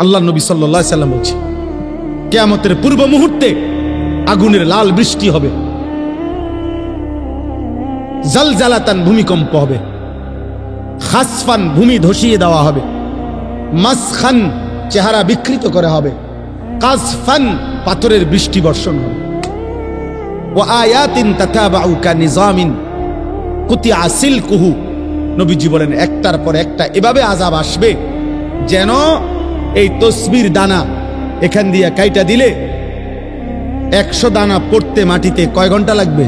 আল্লাহ নবী সাল্লাল্লাহু আলাইহি সাল্লাম বলছে, কিয়ামতের পূর্ব মুহূর্তে আগুনের লাল বৃষ্টি হবে, জালজালাতান ভূমিকম্প হবে, খাসফান ভূমি ধসিয়ে দেওয়া হবে, মাসখান চেহারা বিকৃত করা হবে, কাসফান পাথরের বৃষ্টি বর্ষণ হবে, ওয়া আয়াতিন তাতাবাউ কানিজামিন কুতিয়া সিলকুহু। নবীজি বলেন একটার পর একটা এভাবে আযাব আসবে যেন এই তসবির দানা এখান দিয়ে কাইটা দিলে 100 দানা পড়তে মাটিতে কয় ঘন্টা লাগবে?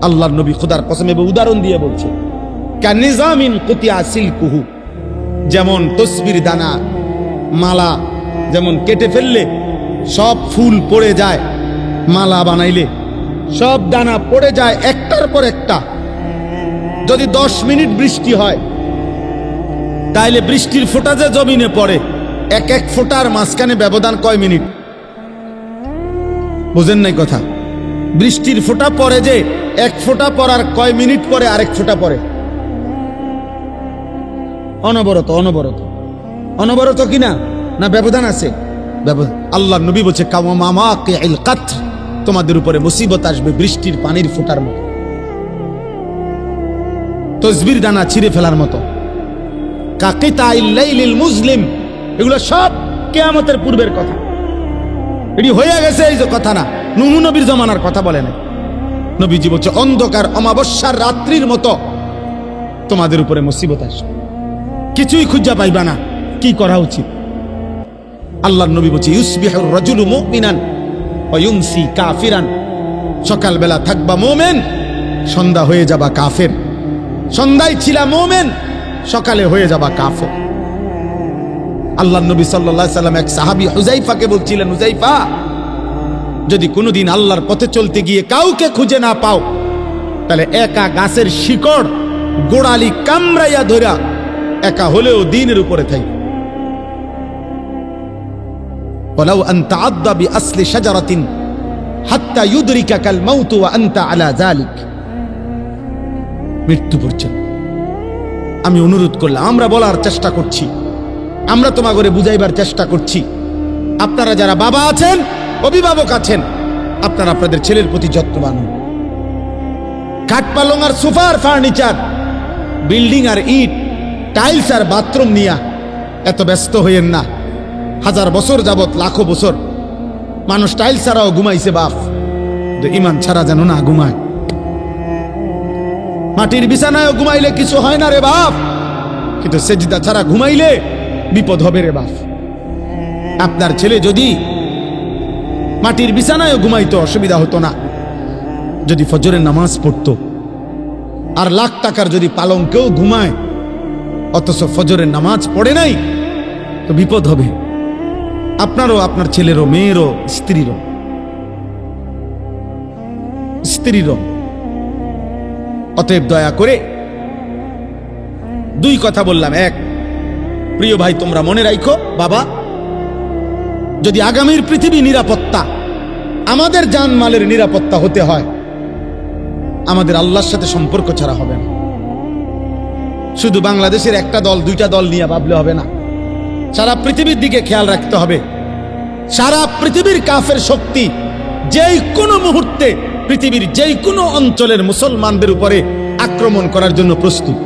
আল্লাহর নবী খোদার কসম এবং উদাহরণ দিয়ে বলছে, কানিজামিন কুতিয়া সিলকুহু, যেমন তসবির দানা মালা যেমন কেটে ফেললে সব ফুল পড়ে যায়, মালা বানাইলে সব দানা পড়ে যায় একটার পর একটা। যদি 10 মিনিট বৃষ্টি হয় তাইলে বৃষ্টির ফোঁটা যে জমিনে পড়ে এক এক ফোঁটার মাঝখানে ব্যবধান কয় মিনিট? বুঝেন নাই কথা? বৃষ্টির ফোঁটা পড়ে যে এক ফোঁটা পড়ার কয় মিনিট পরে আরেক ফোঁটা পড়ে? অনবরত অনবরত অনবরত কিনা না ব্যবধান আছে? ব্যবধান। আল্লাহ নবী বলছে কাওয়ামামাকিল কাতর, তোমাদের উপরে মুসিবত আসবে বৃষ্টির পানির ফোঁটার মতো, তসবির দানা ছিঁড়ে ফেলার মতো, কাকিতাইল লাইলিল মুজলিম। এগুলো সব কিয়ামতের পূর্বের কথা, এটি হয়ে গেছে এই যে কথা না, নূহ নবীর জমানার কথা বলে না। নবীজি বলছে অন্ধকার অমাবস্যার রাত্রির মতো তোমাদের উপরে মুসিবত আসবে, কিছুই খুঁজা পাইবা না, কি করা উচিত? আল্লাহর নবী বলছে ইউসবিহুর রাজুলু মুমিনান ওয়া ইউমসি কাফিরান, সকালবেলা থাকবা মুমিন, সন্ধ্যা হয়ে যাবা কাফের, সন্ধ্যায় ছিলা মুমিন, সকালে হয়ে যাবা কাফের। আল্লাহর নবী সাল্লাল্লাহু আলাইহি সাল্লাম এক সাহাবী হুযাইফাকে বলছিলেন, হুযাইফা, যদি কোনোদিন আল্লাহর পথে চলতে গিয়ে কাউকে খুঁজে না পাও তাহলে একা গাছের শিকড় গোড়ালি কামড়াইয়া ধরা একা হলেও দ্বীনের উপরে থাকবে। ওয়ালাউ আন তাআদ্দা বিআসলি শাজারাতিন হাত্তা ইউদরিকাকাল মাউত ওয়া আনতা আলা যালিক। মৃত্যু পর্যন্ত আমি অনুরোধ করলাম, আমরা বলার চেষ্টা করছি, আমরা তোমাকে বুঝাইবার চেষ্টা করছি। আপনারা যারা বাবা আছেন, অভিভাবক আছেন, আপনারা আপনাদের ছেলের প্রতি যত্নবান হন। খাট পালং আর সোফার ফার্নিচার, বিল্ডিং আর ইট, টাইলস আর বাথরুম নিয়া এত ব্যস্ত হইয়েন না। 1000 বছর যাবত, লাখো বছর মানুষ টাইলস ছাড়াও ঘুমাইছে বাপ, ইমান ছাড়া যেন না ঘুমায়। মাটির বিছানায় ঘুমাইলে কিছু হয় না রে বাপ, কিন্তু সেজদা ছাড়া ঘুমাইলে বিপদ হবে রে বাপ। আপনার ছেলে যদি মাটির বিছানায় ঘুমাইতো অসুবিধা হতো না, যদি ফজরের নামাজ পড়তো। আর লাখ টাকার যদি পালঙ্কেও ঘুমায় অথচ ফজরের নামাজ পড়ে নাই, তো বিপদ হবে আপনারও, আপনার ছেলেরও, মেয়েরও, স্ত্রীরও। অতএব দয়া করে 2 কথা বললাম। এক, প্রিয় ভাই, তোমরা মনে রাখো, বাবা, যদি আগামীর পৃথিবী নিরাপত্তা, আমাদের জানমালের নিরাপত্তা হতে হয়, আমাদের আল্লাহর সাথে সম্পর্ক ছাড়া হবে না। শুধু বাংলাদেশের একটা দল, 2টা দল নিয়ে ভাবলে হবে না, সারা পৃথিবীর দিকে খেয়াল রাখতে হবে। সারা পৃথিবীর কাফের শক্তি যেই কোনো মুহূর্তে পৃথিবীর যেই কোনো অঞ্চলের মুসলমানদের উপরে আক্রমণ করার জন্য প্রস্তুত।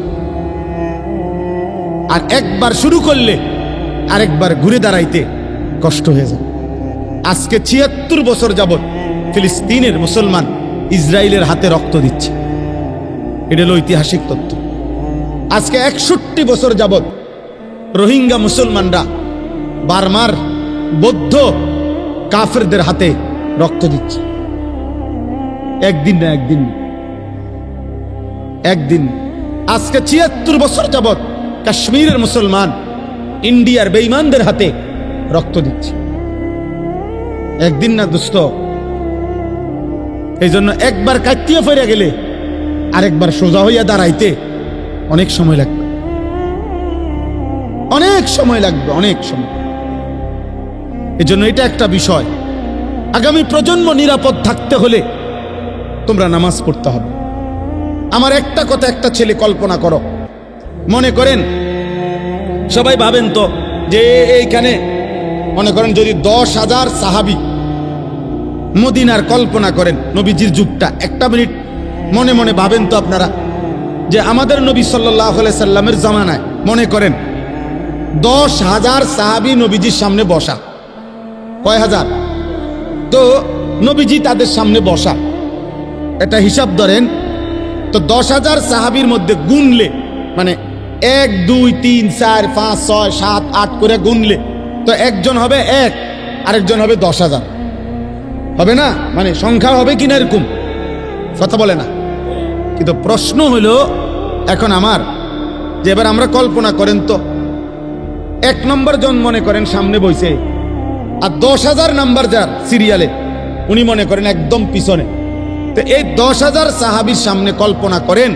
আর একবার শুরু করলে আরেকবার ঘুরে দাঁড়াইতে কষ্ট হয়ে যায়। আজকে 76 বছর যাবত ফিলিস্তিনের মুসলমান ইসরায়েলের হাতে রক্ত দিচ্ছে, এটা হলো ঐতিহাসিক তথ্য। আজকে 61 বছর যাবত রোহিঙ্গা মুসলমানরা বার্মার বৌদ্ধ কাফেরদের হাতে রক্ত দিচ্ছে। একদিন না একদিন। আজকে 76 বছর যাবত কাশ্মীরের মুসলমান ইন্ডিয়ার বেঈমানদের হাতে রক্ত দিচ্ছে। একদিন না দোস্ত। এই জন্য একবার কাটিয়ে ফিরে গেলে আরেকবার সোজা হইয়া দাঁড়াইতে অনেক সময় লাগবে, অনেক সময়। এই জন্য এটা একটা বিষয়। আগামী প্রজন্ম নিরাপদ থাকতে হলে তোমরা নামাজ পড়তে হবে। আমার একটা কথা, একটা ছেলে কল্পনা করো, মনে করেন সবাই ভাবেন তো যে এইখানে মনে করেন যদি 10,000 সাহাবী মদিনার কল্পনা করেন নবীজির যুগটা, একটা মিনিট মনে মনে ভাবেন তো আপনারা যে আমাদের নবী সাল্লাল্লাহু আলাইহি সাল্লামের জামানায় মনে করেন 10,000 সাহাবী নবীজির সামনে বসা, কয় হাজার? তো নবীজি তাদের সামনে বসা, এটা হিসাব ধরেন তো 10,000 সাহাবীর মধ্যে গুনলে মানে 1 2 3 4 5 6 7 8 করে গুনলে তো একজন হবে 1, আরেকজন হবে 10,000, হবে না? মানে সংখ্যা হবে কিনা এরকম কথা বলে না। কিন্তু প্রশ্ন হলো এখন আমার যে এবার আমরা কল্পনা করেন তো 1 নম্বর জন মনে করেন সামনে বইছে আর 10,000 নাম্বার যার সিরিয়ালে উনি মনে করেন একদম পিছনে। তো এই 10,000 সাহাবীর সামনে কল্পনা করেন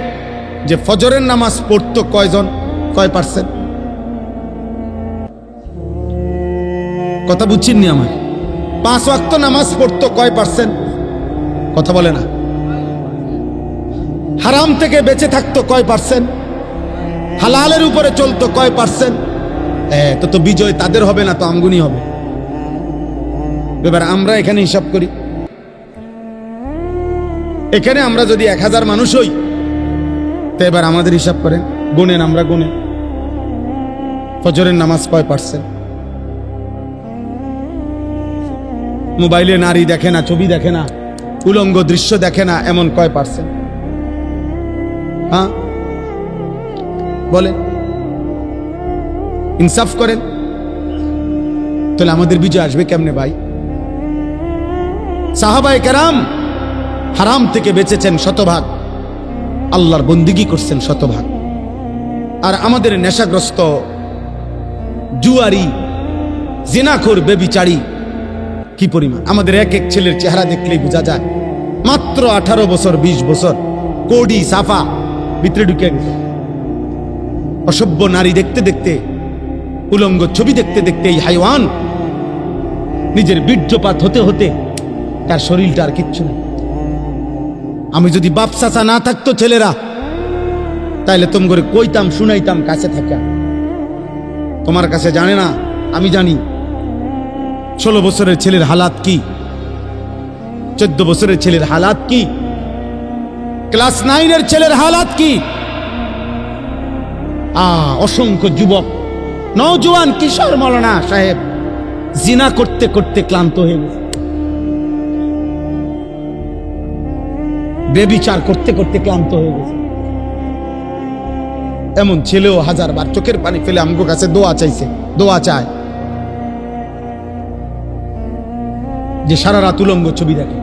যে ফজরের নামাজ পড়তো কয়জন, কয় পার্সেন্ট? কথা বুঝছেন নি আমার? 5 ওয়াক্ত নামাজ পড়তো কয় পার্সেন্ট? কথা বলে না। হারাম থেকে বেঁচে থাকতো কয় পার্সেন্ট? হালালের উপরে চলতো কয় পার্সেন্ট? তো বিজয় তাদের হবে না, তো আমগুনি হবে। এবার আমরা এখানে হিসাব করি, এখানে আমরা যদি 1000 মানুষ হই তো এবার আমাদের হিসাব করেন, গুনেন, আমরা গুনেন ফজরের নামাজ কয় পার্সেন্ট? মোবাইলে নারী দেখে না, ছবি দেখে না, উলঙ্গ দৃশ্য দেখে না, এমন কয় পার্সেন্ট? হ্যাঁ বলে, ইনসাফ করেন। তাহলে আমাদের বিজয় আসবে কেমনে ভাই? সাহাবায়ে কেরাম হারাম থেকে বেঁচেছেন শতভাগ, আল্লাহর বন্দিগি করছেন শতভাগ। আর আমাদের নেশাগ্রস্ত জুয়ারি জিনাখোর বেবিচারী কি পরিমাণ! আমাদের এক এক ছেলের চেহারা দেখলেই বোঝা যায় মাত্র 18 বছর 20 বছর, কোডি সাফা ভিতরে ঢুকে গেছে। অসভ্য নারী দেখতে দেখতে, উলঙ্গ ছবি দেখতে দেখতে এই হাইওয়ান নিজের বীর্যপাত হতে হতে তার শরীরটা আর কিচ্ছু নেই। আমি যদি বাপ চাচা না থাকতো ছেলেরা, তাইলে তোম করে কইতাম, শুনাইতাম কাছে থাকা। তোমার কাছে জানে না, আমি জানি 16 বছরের ছেলের হালাত কি, 14 বছরের ছেলের হালাত কি, ক্লাস 9 ছেলের হালাত কি। অসংখ্য যুবক নওজোয়ান কিশোর মৌলানা সাহেব জিনা করতে করতে ক্লান্ত হয়ে গেছে, বেবিচার করতে করতে ক্লান্ত হয়ে গেছে। এমন ছেলেও 1000 বার চোখের পানি ফেলে আমগো কাছে দোয়া চাইছে, দোয়া চায় যে সারা রাত উলঙ্গ ছবি দেখে,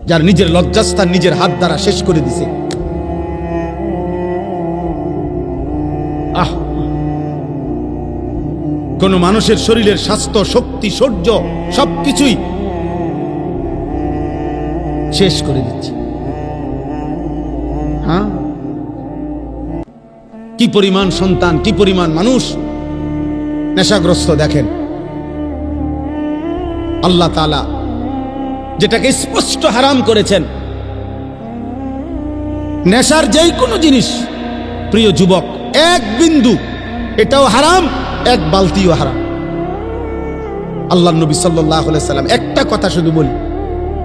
যার নিজের লজ্জাস্থান নিজের হাত দ্বারা শেষ করে দিছে। কোন মানুষের শরীরের স্বাস্থ্য, শক্তি, শৌর্য সবকিছুই শেষ করে দিচ্ছে। হ্যাঁ, কি পরিমাণ সন্তান, কি পরিমাণ মানুষ নেশাগ্রস্ত দেখেন। আল্লাহ তাআলা যেটাকে স্পষ্ট হারাম করেছেন, নেশার যেই কোনো জিনিস প্রিয় যুবক, 1 বিন্দু এটাও হারাম, 1 বালতিও হারাম। আল্লাহর নবী সাল্লাল্লাহু আলাইহি সাল্লাম একটা কথা শুধু বলি,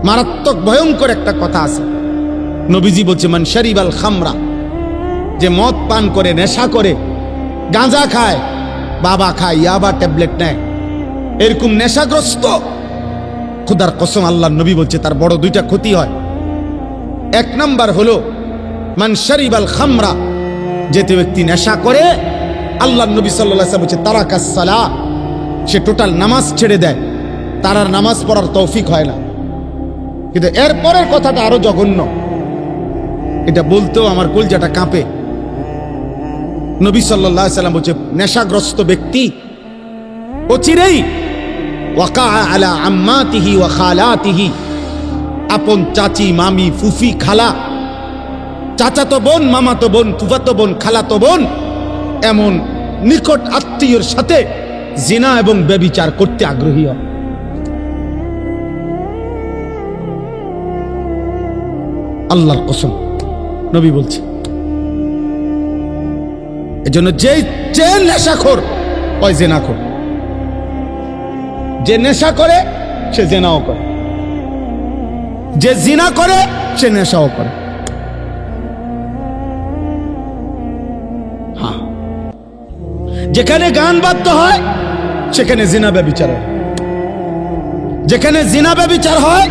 মারাত্মক ভয়ঙ্কর একটা কথা আছে। নবীজি বলছে, মান শারিবাল খামরা, যে মদ পান করে, নেশা করে, গাঁজা খায়, বাবা খায়, ইয়াবা ট্যাবলেট নেয়, এরকম নেশাগ্রস্ত, খোদার কসম আল্লাহর নবী বলছে তার বড় 2টা ক্ষতি হয়। 1 নাম্বার হলো মান শারিবাল খামরা, যেতে ব্যক্তি নেশা করে, আল্লাহর নবী সাল্লাল্লাহু আলাইহি ওয়াসাল্লাম বলছে তারাকাস সালাহ, সে টোটাল নামাজ ছেড়ে দেয়, তার আর নামাজ পড়ার তৌফিক হয় না। কিন্তু এর পরের কথাটা আরো জঘন্য, এটা বলতেও আমার কলজাটা কাঁপে। নবী সাল্লাল্লাহু আলাইহি ওয়াসাল্লাম বলছে নেশাগ্রস্ত ব্যক্তি অচিরেই ওয়াকা আলা আম্মাতিহি ওয়া খালাতিহি, আপন চাচি, মামি, ফুফি, খালা, চাচাতো বোন, মামাতো বোন, ফুফাতো বোন, খালাতো বোন, এমন নিকট আত্মীয়ের সাথে জিনা এবং ব্যভিচার করতে আগ্রহী হয়। আল্লাহর কসম নবী বলছে। এজন্য যে নেশাখোর ওই জেনা করে। যে নেশা করে সে জেনাও করে, যে জিনা করে সে নেশাও করে। হ্যাঁ, যেখানে গান বাদ্য হয় সেখানে জিনা ব্যভিচার হয়, যেখানে জিনা ব্যভিচার হয়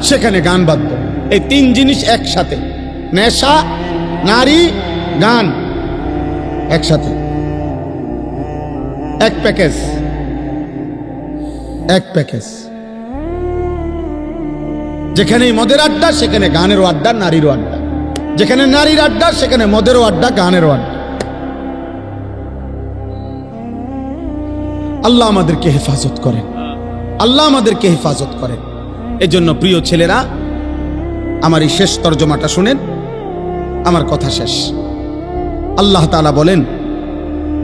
সেখানে গান বাদ্য। এই তিন জিনিস একসাথে, নেশা, নারী, গান একসাথে, এক প্যাকেজ, এক প্যাকেজ। যেখানে মদের আড্ডা সেখানে গানেরও আড্ডা, নারীরও আড্ডা। যেখানে নারীর আড্ডা সেখানে মদেরও আড্ডা, গানেরও আড্ডা। আল্লাহ আমাদেরকে হেফাজত করেন, আল্লাহ আমাদেরকে হেফাজত করেন। এজন্য প্রিয় ছেলেরা, আমার এই শেষ তর্জমাটা শুনেন, আমার কথা শেষ। আল্লাহ তাআলা বলেন,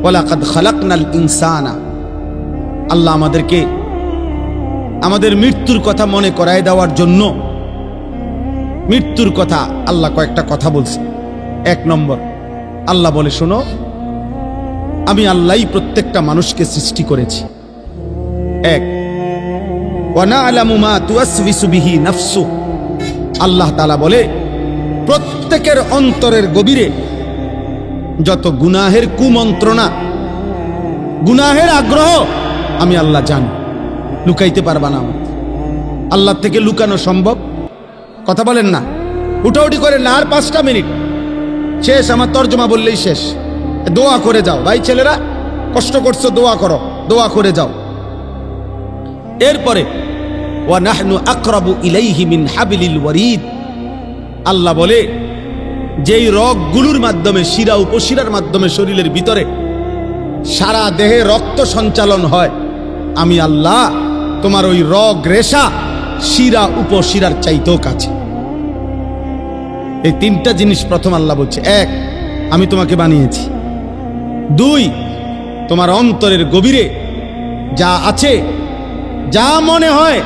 ওয়ালাকাদ খালাকনাল ইনসানা, আল্লাহ আমাদেরকে আমাদের মৃত্যুর কথা মনে করায় দেওয়ার জন্য, মৃত্যুর কথা আল্লাহ কয়েকটা কথা বলছে। এক নম্বর, আল্লাহ বলে, শোনো, আমি আল্লাহই প্রত্যেকটা মানুষকে সৃষ্টি করেছি। এক, ওয়া না'লামু মা তুওয়াসবিসু বিহি নাফসু, আল্লাহ তাআলা বলে, প্রত্যেকের অন্তরের গভীরে যত গুনাহের কুমন্ত্রণা, গুনাহের আগ্রহ আমি আল্লাহ জানি। লুকাইতে পারবা না আমার আল্লাহ থেকে, লুকানো সম্ভব? কথা বলেন না, উঠাউঠি করেন না। আর 5টা মিনিট শেষ, আমার তর্জমা বললেই শেষ। দোয়া করে যাও ভাই, ছেলেরা কষ্ট করছো, দোয়া করো, দোয়া করে যাও। এরপরে ওয়া নাহনু আকরাবু ইলাইহি মিন হাবিলিল ওয়ারিদ, আল্লাহ বলে, যেই রগগুলোর মাধ্যমে, শিরা উপশিরার মাধ্যমে শরীরের ভিতরে সারা দেহে রক্ত সঞ্চালন হয়, আমি আল্লাহ তোমার ওই রগ রেশা শিরা উপশিরার চাইতেও কাছে। এই 3টা জিনিস প্রথম আল্লাহ বলছে। 1, আমি তোমাকে বানিয়েছি। 2, তোমার অন্তরের গভীরে যা আছে, যা মনে হয়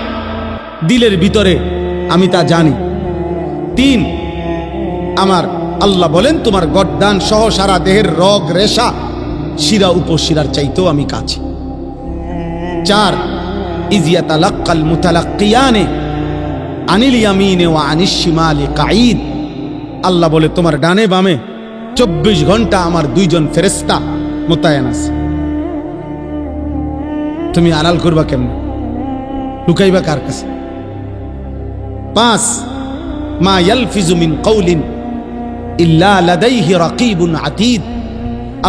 দিলের ভিতরে, আমি তা জানি। 3, আমার আল্লাহ বলেন, তোমার গর্দান সহ সারা দেহের রগ রেশা শিরা উপশিরার চাইতেও আমি কাছে। 4, ইয ইয়াতালাক্কাল মুতালাক্কিয়ানে আনিল ইয়ামিনে ওয়া আনিশ শিমালি কাঈদ, আল্লাহ বলে, তোমার ডানে বামে 24 ঘন্টা আমার 2 জন ফেরেশতা মোতায়েন আছে। তুমি আড়াল করবা কেমনে? লুকাইবা কার কাছে? 5, মা ইয়ালফিজু মিন কাউলিন ইল্লা লাদাইহি রাকিবুন আতীদ,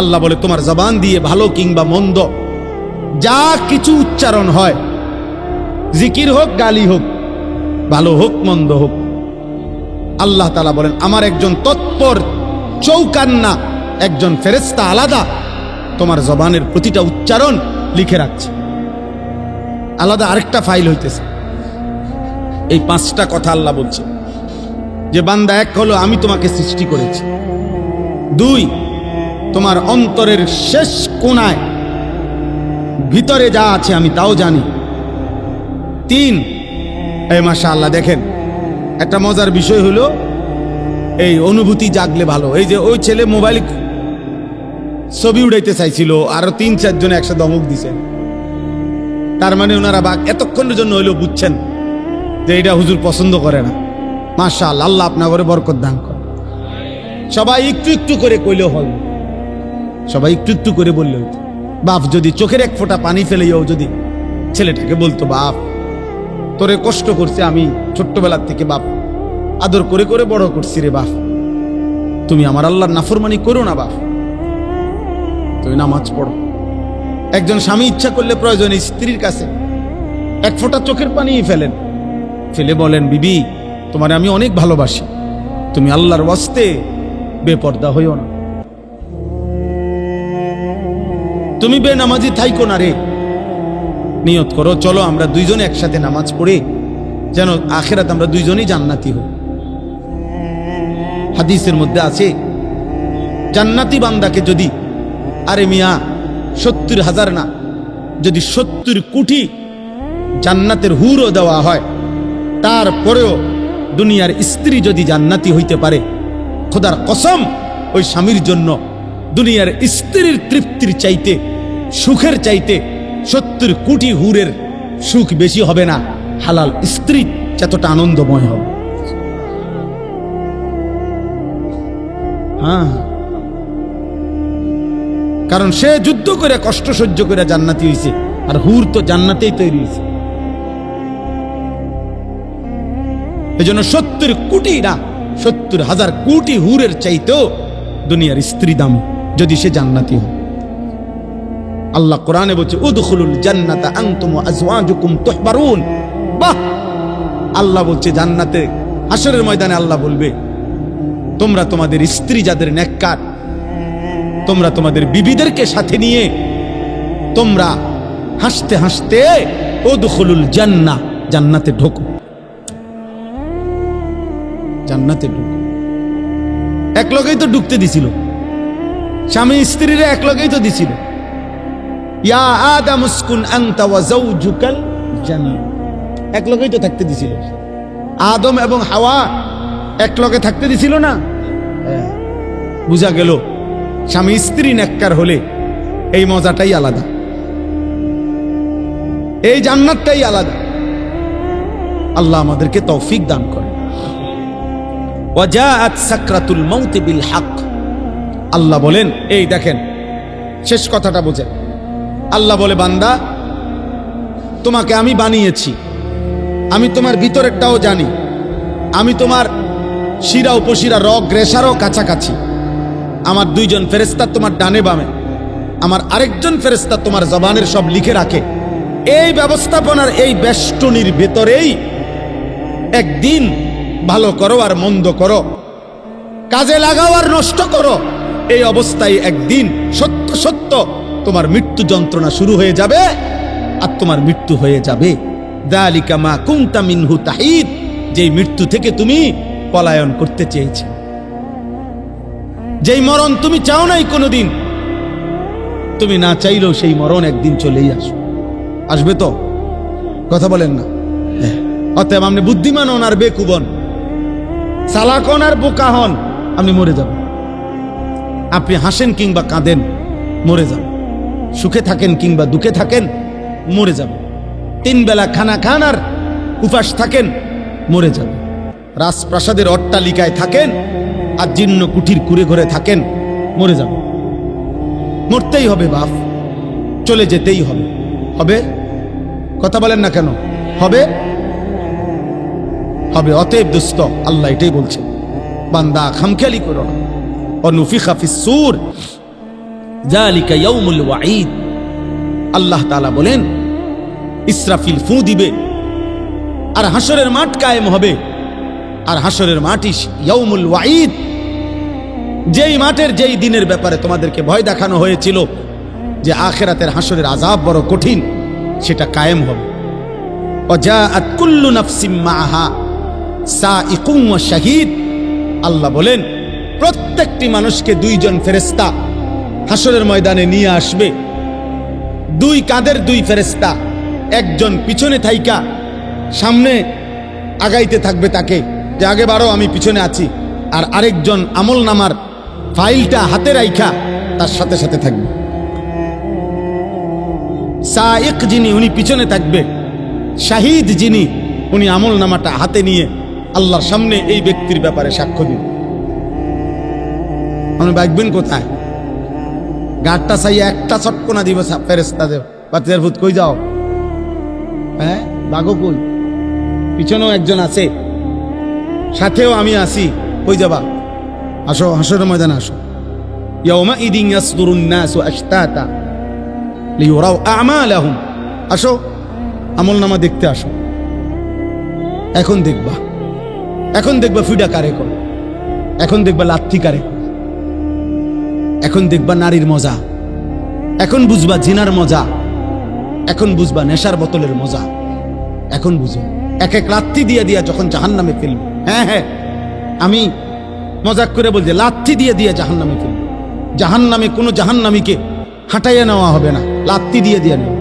আল্লাহ বলে, তোমার জবান দিয়ে ভালো কিংবা মন্দ যা কিছু উচ্চারণ হয়, জিকির হোক, গালি হোক, ভালো হোক, মন্দ হোক, আল্লাহ তাআলা বলেন, আমার একজন তৎপর চৌকান্না, একজন ফেরেশতা আলাদা তোমার জবানের প্রতিটা উচ্চারণ লিখে রাখছে। আলাদা আরেকটা ফাইল হইতেছে। এই 5টা কথা আল্লাহ বলছে যে, বান্দা, 1 হলো আমি তোমাকে সৃষ্টি করেছি। 2, তোমার অন্তরের শেষ কোণায় ভিতরে যা আছে আমি তাও জানি। 3, এই মাশাআল্লাহ, দেখেন একটা মজার বিষয় হলো, এই অনুভূতি জাগলে ভালো। এই যে ওই ছেলে মোবাইল ছবি উড়াইতে চাইছিল, আরো 3-4 জন একসাথে ধমক দিছে। তার মানে ওনারা এতক্ষণের জন্য হইলেও বুঝছেন যে এটা হুজুর পছন্দ করে না। মাশাআল্লাহ, আল্লাহ আপনার ঘরে বরকত দান করে। সবাই একটু একটু করে কইলেও হবে, সবাই একটু একটু করে বললে হইতো। বাপ যদি চোখের 1 ফোঁটা পানি ফেলেও যদি ছেলেটাকে বলতো, বাপ তোরে কষ্ট করছে আমি ছোট্টবেলার থেকে, বাপ আদর করে করে বড় করছি রে বাপ, তুমি আমার আল্লাহর নাফরমানি করো না বাপ, তুমি নামাজ পড়ো। একজন স্বামী ইচ্ছা করলে প্রয়োজনে স্ত্রীর কাছে 1 ফোঁটা চোখের পানি ফেলেন, ফেলে বলেন, বিবি তোমারে আমি অনেক ভালোবাসি, তুমি আল্লাহর ওয়াস্তে বেপর্দা হইও না, তুমি বেনামাজি থাইকো না রে, নিয়ত করো, চলো আমরা 2 জনে একসাথে নামাজ পড়ে যেন আখিরাত আমরা 2 জনই জান্নাতি হই। হাদিসের মধ্যে আছে, জান্নাতি বান্দাকে যদি, আরে মিয়া 70,000 না, যদি 70 কোটি জান্নাতের হুরও দেওয়া হয়, তারপরেও দুনিয়ার স্ত্রী যদি জান্নাতি হইতে পারে, খোদার কসম ওই স্বামীর জন্য দুনিয়ার স্ত্রীর তৃপ্তির চাইতে সুখের চাইতে 70 কোটি হুরের সুখ বেশি হবে না। হালাল স্ত্রী যতটা আনন্দময় হবে। হ্যাঁ, কারণ সে যুদ্ধ করে কষ্ট সহ্য করে জান্নাতি হয়েছে, আর হুর তো জান্নাতেই তৈরি হয়েছে। এজন্য 70 কোটি না, 70,000 কোটি হুরের চাইতেও দুনিয়ার স্ত্রী দাম, যদি সে জান্নাতি হয়। আল্লাহ কোরআনে বলছে উদখুলুল জান্নাতা আনতুম ওয়া আজওয়াজুকুম তুহবারুন। বাহ, আল্লাহ বলছে জান্নাতে হাশরের ময়দানে আল্লাহ বলবে তোমরা তোমাদের স্ত্রী যাদের নেককার, তোমরা তোমাদের বিবিদেরকে সাথে নিয়ে তোমরা হাসতে হাসতে উদখুলুল জান্নাহ, জান্নাতে ঢোকো, জান্নাতে ঢোকো। এক লগেই তো ঢুকতে দিছিল, স্বামী স্ত্রীরা এক লগেই তো দিছিল। ইয়া আদম উসকুন আনতা ওয়া যাওজুকাল জান্নাহ, এক লগেই তো থাকতে দিছিল। আদম এবং হাওয়া এক লগে থাকতে দিছিল না? বুঝা গেল স্বামী স্ত্রী নেককার হলে এই মজাটাই আলাদা, এই জান্নাতটাই আলাদা। আল্লাহ আমাদেরকে তৌফিক দান করে। ওয়াজাআত সাকরাতুল মাউত বিল হক। আল্লাহ বলেন, এই দেখেন শেষ কথাটা বোঝেন। আল্লাহ বলে বান্দা তোমাকে আমি বানিয়েছি, আমি তোমার ভিতরেরটাও জানি, আমি তোমার শিরা উপশিরা রগ রেশারও কাছাকাছি। আমার 2 জন ফেরেশতা তোমার ডানে বামে, আমার আরেকজন ফেরেশতা তোমার জবানের সব লিখে রাখে। এই ব্যবস্থাপনার এই বেষ্টনীর ভেতরেই একদিন ভালো করো আর মন্দ করো, কাজে লাগাও আর নষ্ট করো, এই অবস্থায় একদিন সত্য সত্য তোমার মৃত্যু যন্ত্রণা শুরু হয়ে যাবে আর তোমার মৃত্যু হয়ে যাবে। যালিকা মা কুনতা মিনহু তাহিদ, যেই মৃত্যু থেকে তুমি পলায়ন করতে চেয়েছে, যেই মরণ তুমি চাও নাই কোনোদিন, তুমি না চাইলেও সেই মরণ একদিন চলেই আসবে। তো কথা বলেন না? অতএব আপনি বুদ্ধিমান হন আর বেকুব হন, চালাক হন আর বোকা হন, আপনি মরে যাবেন। আপনি হাসেন কিংবা কাঁদেন, মরে যাবেন। সুখে থাকেন কিংবা দুঃখে থাকেন, মরে যাবেন। 3 বেলা খানা খান আর উপাস থাকেন, মরে যাবেন। রাজপ্রাসাদের অট্টালিকায় থাকেন আর জীর্ণ কুঠির কুড়ে ঘরে থাকেন, মরে যাবেন। মরতেই হবে বাপ, চলে যেতেই হবে। হবে? কথা বলেন না কেন? হবে হবে। অতএব দোস্ত, আল্লাহ এটাই বলছেন, বান্দা খামখেয়ালি করো না। অনুফিখা ফিস সূর যালিকা ইয়াউমুল ওয়াঈদ। আল্লাহ তাআলা বলেন ইসরাফিল ফু দিবে আর হাসরের মাঠ কায়েম হবে। আর হাসরের মাঠই ইয়াউমুল ওয়াঈদ, যেই মাঠের যেই দিনের ব্যাপারে তোমাদেরকে ভয় দেখানো হয়েছিল যে আখিরাতের হাসরের আযাব বড় কঠিন, সেটা কায়েম হবে। ওয়াজাআত কুল্লু নাফসিম মাআহা সাইকুম ওয়া শাহীদ। আল্লাহ বলেন প্রত্যেকটি মানুষকে 2 জন ফেরেশতা হাসরের ময়দানে নিয়ে আসবে। 2 কাঁধের 2 ফেরেশতা, একজন পিছনে থাইকা সামনে আগাইতে থাকবে তাকে, যে আগে বাড়ো আমি পিছনে আছি, আর আরেকজন আমল নামার ফাইলটা হাতে রাইখা তার সাথে সাথে থাকবে। সাইক যিনি, উনি পিছনে থাকবে। শাহিদ যিনি, উনি আমল নামাটা হাতে নিয়ে আল্লাহর সামনে এই ব্যক্তির ব্যাপারে সাক্ষ্য দিন। আপনি বাইকবেন কোথায়? গাড়টা চাইয়া একটা চটকোনা দিব ফেরেশতা দেব, বাচ্চার ভূত কই যাও? হ্যাঁ, বাঘও কই? পিছনেও একজন আছে, সাথেও আমি আছি, কই যাবা? আসো, হাসরের ময়দানে আসো। ইয়াউমা ইদিন ইয়াসদুরুন নাসু আশতাতা লিইউরাউ আমালাহুম। আসো, আমলনামা দেখতে আসো। এখন দেখবা, এখন দেখবা ফিডা কারে কর, এখন দেখবা লাথি কারে কর, এখন দেখবা নারীর মজা, এখন বুঝবা জিনার মজা, এখন বুঝবা নেশার বোতলের মজা, এখন বুঝো। এক এক লাথি দিয়ে দিয়া যখন জাহান্নামে ফেলবে, হ্যাঁ হ্যাঁ আমি মজাক করে বলছি, লাথি দিয়ে দিয়ে জাহান্নামে ফেলবে। জাহান্নামে কোনো জাহান্নামীকে হাঁটাইয়া নেওয়া হবে না, লাথি দিয়ে দিয়ে নেওয়া,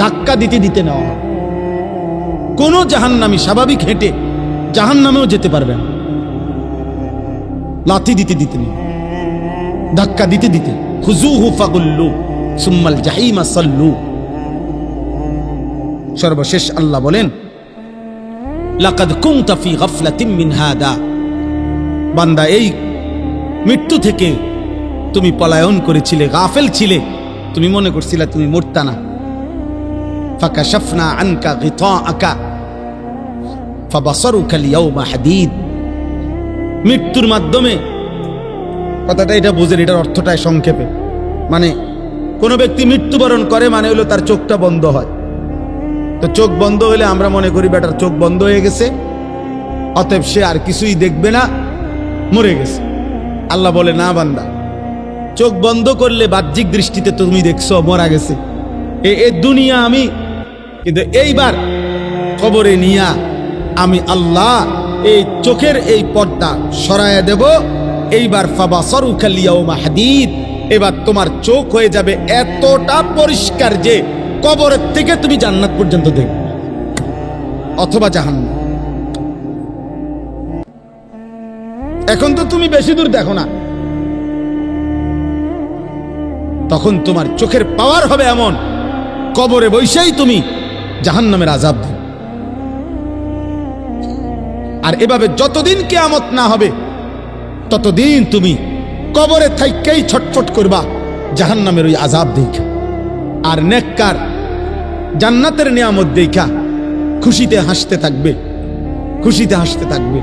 ধাক্কা দিতে দিতে নেওয়া হবে। কোনো জাহান্নামী স্বাভাবিক হেঁটে জাহান্নামেও যেতে পারবে না, লাথি দিতে দিতে নেই, ধাক্কা দিতে দিতে। খুজুহু ফাগুল্লু, সুম্মাল জাহিমা সাল্লু। সর্বশেষ আল্লাহ বলেন, লাকাদ কুনতা ফি গাফলাতিন মিন হাদা, বান্দা এই মৃত্যু থেকে তুমি পলায়ন করেছিলে, গাফেল ছিলে, তুমি মনে করছিলে তুমি মরতা না। ফাকাশাফনা আনকা গিতাআকা ফাবাসারুকা আল-ইয়াওমা হাদীদ। মৃত্যুর মাধ্যমে, কথাটা এটা বুঝেন, এটার অর্থটা সংক্ষেপে, মানে কোন ব্যক্তি মৃত্যুবরণ করে মানে হলো তার চোখটা বন্ধ হয়। তো চোখ বন্ধ হলে আমরা মনে করি বেটার চোখ বন্ধ হয়ে গেছে, অতএব সে আর কিছুই দেখবে না, মরে গেছে। আল্লাহ বলে, না বান্দা, চোখ বন্ধ করলে বাহ্যিক দৃষ্টিতে তুমি দেখছো মরা গেছে, এই দুনিয়া আমি, কিন্তু এইবার কবরে নিয়া আমি আল্লাহ এই চোখের এই পর্দা সরায়া দেব। এইবার ফাবাসারুকা আল-ইয়াওমা হাদীদ, এবার তোমার চোখ হয়ে যাবে এতটা পরিষ্কার যে কবরের থেকে তুমি জান্নাত পর্যন্ত দেখবে অথবা জাহান্নাম। এখন তো তুমি বেশি দূর দেখো না, তখন তোমার চোখের পাওয়ার হবে এমন, কবরে বসেই তুমি জাহান্নামের আযাব দেখবে। আর এভাবে যতদিন কিয়ামত না হবে ততদিন তুমি কবরে থাইকেই ছটফট করবা জাহান্নামের ওই আযাব দেখা। আর নেককার জান্নাতের নিয়ামত দেখা খুশিতে হাসতে থাকবে, খুশিতে হাসতে থাকবে।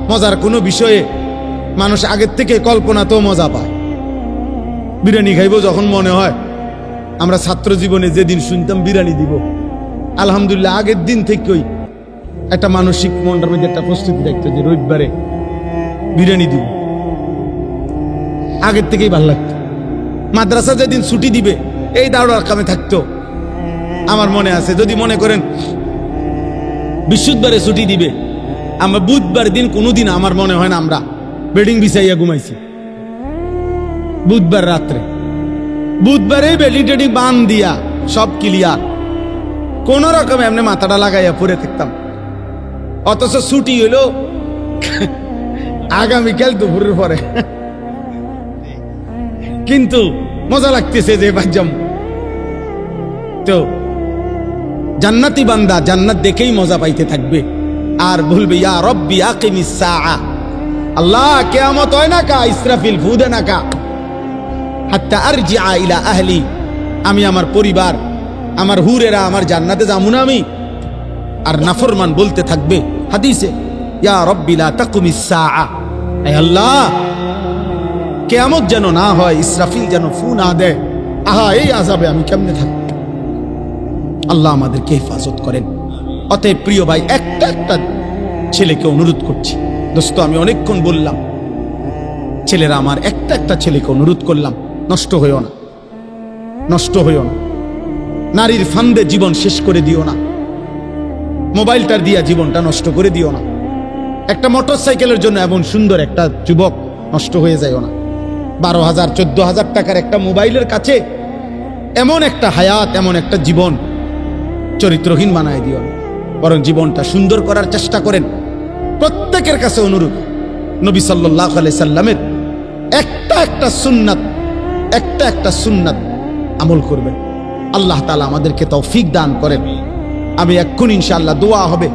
মজার কোনো বিষয়ে মানুষ আগের থেকে কল্পনা তো মজা পায়। বিরিয়ানি খাইব যখন মনে হয়, আমরা ছাত্র জীবনে যেদিন শুনতাম বিরিয়ানি দিব, আলহামদুলিল্লাহ আগের দিন থেকেই একটা মানসিক মনটার মধ্যে একটা প্রস্তুতি দেখতো যে রবিবারে বিরিয়ানি দিব, আগের থেকেই ভালো লাগতো। মাদ্রাসা যেদিন ছুটি দিবে এই দাঁড়ার কামে থাকতো। আমার মনে আছে, যদি মনে করেন বৃহস্পতিবারে ছুটি দিবে, আমরা বুধবার দিন কোনোদিন আমার মনে হয় না আমরা বেডিং বিছাইয়া ঘুমাইছি। বুধবার রাত্রে, বুধবারে বেডিং টেডিং বান দিয়া সব ক্লিয়ার, কোন রকম এমনি মাথাটা লাগাইয়া পড়ে থাকতাম। অথচ ছুটি হইলো আগামীকাল দুপুরের পরে, কিন্তু মজা লাগতেছে যে বাজ্জাম। তো জান্নাতি বান্দা জান্নাত দেখেই মজা পাইতে থাকবে আর বলবে, ইয়া রব্বি আকিমিস সাআ, আল্লাহ কিয়ামত হয় না কা, ইসরাফিল ফু দে না কা, হাত্তা আরজিআ ইলা আহলি, আমি আমার পরিবার, আমার হুরেরা, আমার জান্নাতে যাবো না আমি। আর নাফরমান বলতে থাকবে হাদিসে, ইয়া রব্বি লা তাকুমিস সাআ, হে আল্লাহ কিয়ামত যেন না হয়, ইসরাফিল যেন ফু না দেয়, আহা এই আযাবে আমি কেমনে থাকব। আল্লাহ আমাদেরকে হেফাজত করেন। অতএব প্রিয় ভাই, একটা একটা ছেলেকে অনুরোধ করছি, দোস্ত আমি অনেকক্ষণ বললাম, ছেলেরা আমার, একটা একটা ছেলেকে অনুরোধ করলাম, নষ্ট হইও না, নষ্ট হইও না, নারীর ফান্দে জীবন শেষ করে দিও না, মোবাইলটার দিয়া জীবনটা নষ্ট করে দিও না, একটা মোটর সাইকেলের জন্য এমন সুন্দর একটা যুবক নষ্ট হয়ে যায়ও না, 12,000 14,000 টাকার একটা মোবাইলের কাছে এমন একটা হায়াত, এমন একটা জীবন চরিত্রহীন বানায় দিও না, বরং জীবনটা সুন্দর করার চেষ্টা করেন। প্রত্যেকের কাছে অনুরোধ, নবী সাল্লাল্লাহু আলাইহি সাল্লামের একটা একটা সুন্নাত, একটা একটা সুন্নাত আমল করবেন। আল্লাহ তাআলা আমাদেরকে তৌফিক দান করেন। আমি এক্ষুনি ইনশাআল্লাহ দোয়া হবে,